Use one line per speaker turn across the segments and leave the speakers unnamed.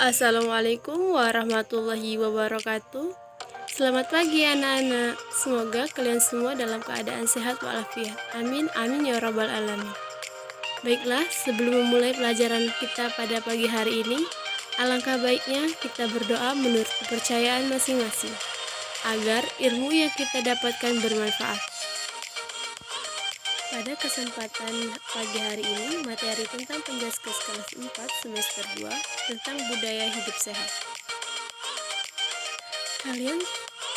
Assalamualaikum warahmatullahi wabarakatuh. Selamat pagi anak-anak. Semoga kalian semua dalam keadaan sehat walafiat. Amin, amin ya rabbal alamin. Baiklah, sebelum memulai pelajaran kita pada pagi hari ini, alangkah baiknya kita berdoa menurut kepercayaan masing-masing, agar ilmu yang kita dapatkan bermanfaat. Pada kesempatan pagi hari ini, materi tentang Penjaskes kelas 4 semester 2 tentang budaya hidup sehat. Kalian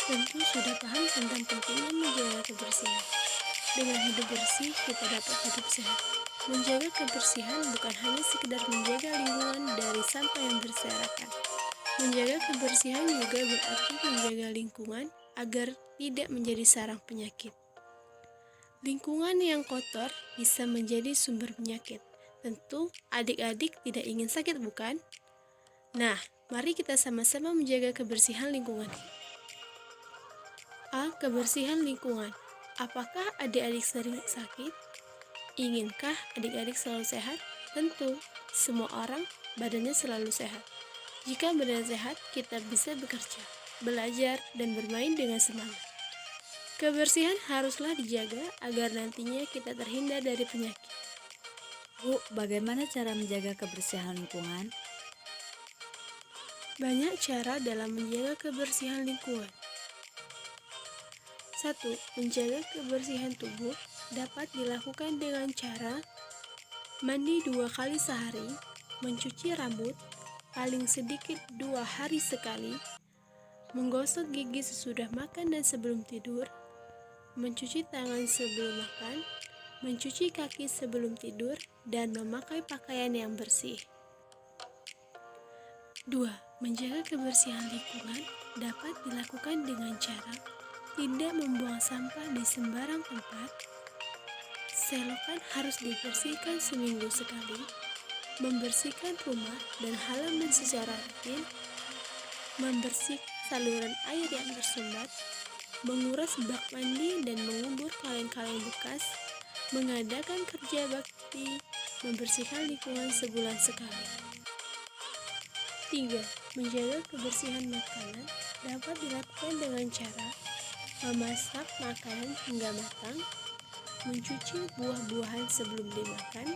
tentu sudah paham tentang pentingnya menjaga kebersihan. Dengan hidup bersih, kita dapat hidup sehat. Menjaga kebersihan bukan hanya sekedar menjaga lingkungan dari sampah yang berserakan. Menjaga kebersihan juga berarti menjaga lingkungan agar tidak menjadi sarang penyakit. Lingkungan yang kotor bisa menjadi sumber penyakit. Tentu adik-adik tidak ingin sakit, bukan? Nah, mari kita sama-sama menjaga kebersihan lingkungan. A. Kebersihan lingkungan. Apakah adik-adik sering sakit? Inginkah adik-adik selalu sehat? Tentu, semua orang badannya selalu sehat. Jika badan sehat, kita bisa bekerja, belajar, dan bermain dengan semangat. Kebersihan haruslah dijaga agar nantinya kita terhindar dari penyakit.
Bu, bagaimana cara menjaga kebersihan lingkungan?
Banyak cara dalam menjaga kebersihan lingkungan. 1. Menjaga kebersihan tubuh dapat dilakukan dengan cara mandi 2 kali sehari, mencuci rambut paling sedikit 2 hari sekali, menggosok gigi sesudah makan dan sebelum tidur, mencuci tangan sebelum makan, mencuci kaki sebelum tidur, dan memakai pakaian yang bersih. 2. Menjaga kebersihan lingkungan dapat dilakukan dengan cara tidak membuang sampah di sembarang tempat. Selokan harus dibersihkan seminggu sekali, membersihkan rumah dan halaman secara rutin, membersihkan saluran air yang tersumbat, menguras bak mandi dan mengubur kaleng-kaleng bekas, mengadakan kerja bakti, membersihkan lingkungan sebulan sekali. 3. Menjaga kebersihan makanan dapat dilakukan dengan cara memasak makanan hingga matang, mencuci buah-buahan sebelum dimakan,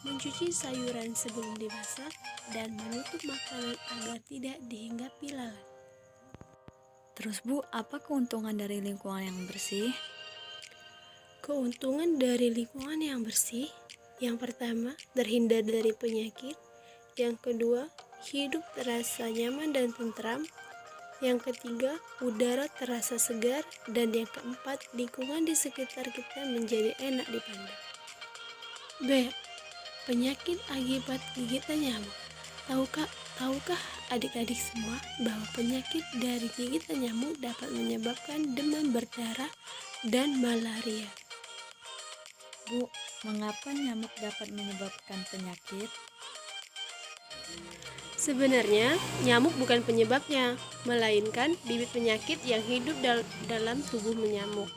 mencuci sayuran sebelum dimasak, dan menutup makanan agar tidak dihinggapi lalat.
Terus Bu, apa keuntungan dari lingkungan yang bersih?
Keuntungan dari lingkungan yang bersih, yang pertama, terhindar dari penyakit. Yang kedua, hidup terasa nyaman dan tentram. Yang ketiga, udara terasa segar. Dan yang keempat, lingkungan di sekitar kita menjadi enak dipandang. B. Penyakit akibat gigitan nyamuk. Tahukah adik-adik semua bahwa penyakit dari gigitan nyamuk dapat menyebabkan demam berdarah dan malaria?
Bu, mengapa nyamuk dapat menyebabkan penyakit?
Sebenarnya, nyamuk bukan penyebabnya, melainkan bibit penyakit yang hidup dalam tubuh nyamuk.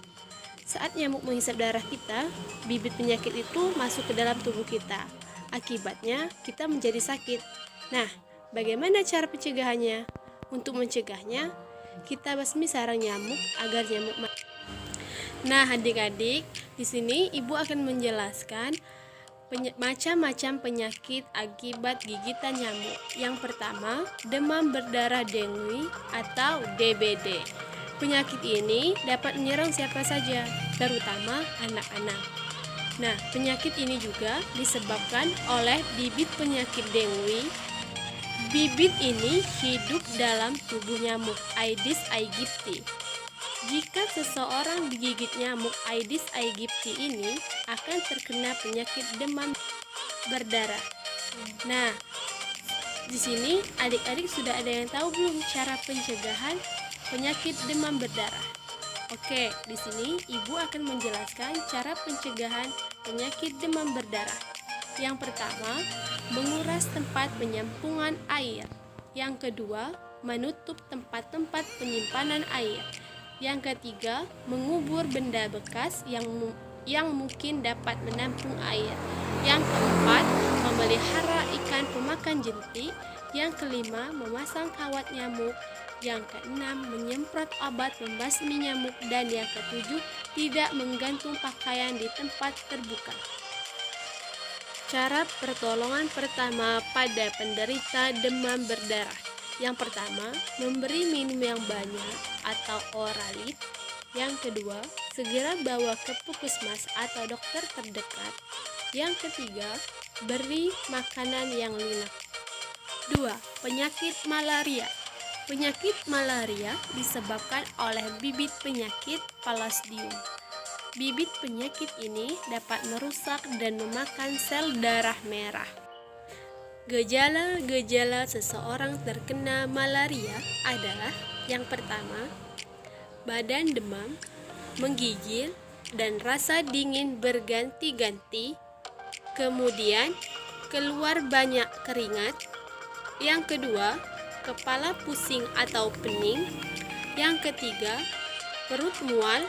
Saat nyamuk menghisap darah kita, bibit penyakit itu masuk ke dalam tubuh kita. Akibatnya, kita menjadi sakit. Nah, bagaimana cara pencegahannya? Untuk mencegahnya, kita basmi sarang nyamuk agar nyamuk mati. Nah, adik-adik, di sini Ibu akan menjelaskan macam-macam penyakit akibat gigitan nyamuk. Yang pertama, demam berdarah dengue atau DBD. Penyakit ini dapat menyerang siapa saja, terutama anak-anak. Nah, penyakit ini juga disebabkan oleh bibit penyakit dengue. Bibit ini hidup dalam tubuh nyamuk Aedes aegypti. Jika seseorang digigit nyamuk Aedes aegypti ini akan terkena penyakit demam berdarah. Nah, di sini adik-adik sudah ada yang tahu belum cara pencegahan penyakit demam berdarah? Oke, di sini Ibu akan menjelaskan cara pencegahan penyakit demam berdarah. Yang pertama, menguras tempat penyempungan air. Yang kedua, menutup tempat-tempat penyimpanan air. Yang ketiga, mengubur benda bekas yang mungkin dapat menampung air. Yang keempat, memelihara ikan memakan jentik. Yang kelima, memasang kawat nyamuk. Yang keenam, menyemprot obat membasmi nyamuk. Dan yang ketujuh, tidak menggantung pakaian di tempat terbuka. Cara pertolongan pertama pada penderita demam berdarah. Yang pertama, memberi minum yang banyak atau oralit. Yang kedua, segera bawa ke puskesmas atau dokter terdekat. Yang ketiga, beri makanan yang lunak. 2. Penyakit malaria. Penyakit malaria disebabkan oleh bibit penyakit Plasmodium. Bibit penyakit ini dapat merusak dan memakan sel darah merah. Gejala-gejala seseorang terkena malaria adalah: yang pertama, badan demam, menggigil, dan rasa dingin berganti-ganti. Kemudian, keluar banyak keringat. Yang kedua, kepala pusing atau pening. Yang ketiga, perut mual,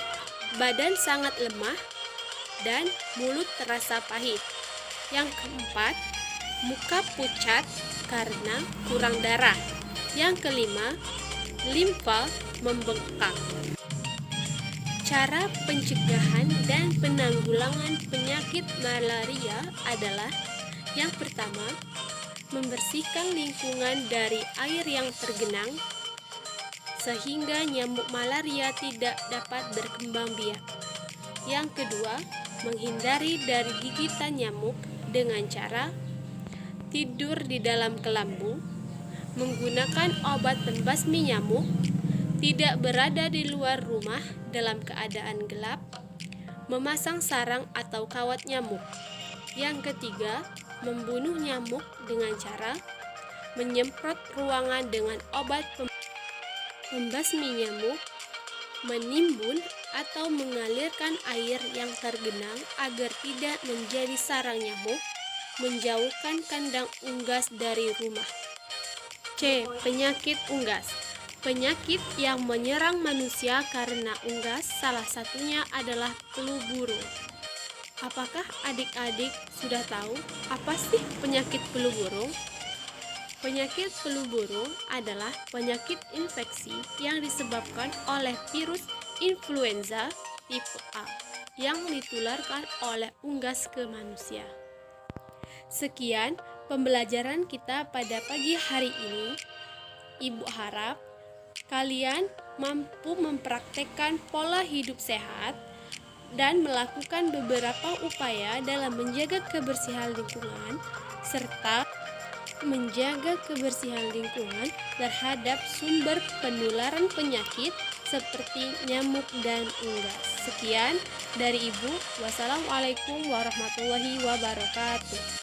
badan sangat lemah, dan mulut terasa pahit. Yang keempat, muka pucat karena kurang darah. Yang kelima, limfa membengkak. Cara pencegahan dan penanggulangan penyakit malaria adalah: yang pertama, membersihkan lingkungan dari air yang tergenang sehingga nyamuk malaria tidak dapat berkembang biak. Yang kedua, menghindari dari gigitan nyamuk dengan cara tidur di dalam kelambu, menggunakan obat pembasmi nyamuk, tidak berada di luar rumah dalam keadaan gelap, memasang sarang atau kawat nyamuk. Yang ketiga, membunuh nyamuk dengan cara menyemprot ruangan dengan obat pembasmi nyamuk, menimbun atau mengalirkan air yang tergenang agar tidak menjadi sarang nyamuk, menjauhkan kandang unggas dari rumah. C. Penyakit unggas. Penyakit yang menyerang manusia karena unggas salah satunya adalah flu burung. Apakah adik-adik sudah tahu apa sih penyakit flu burung? Penyakit flu burung adalah penyakit infeksi yang disebabkan oleh virus influenza tipe A yang ditularkan oleh unggas ke manusia. Sekian pembelajaran kita pada pagi hari ini. Ibu harap kalian mampu mempraktekkan pola hidup sehat dan melakukan beberapa upaya dalam menjaga kebersihan lingkungan serta menjaga kebersihan lingkungan terhadap sumber penularan penyakit seperti nyamuk dan unggas. Sekian dari Ibu. Wassalamualaikum warahmatullahi wabarakatuh.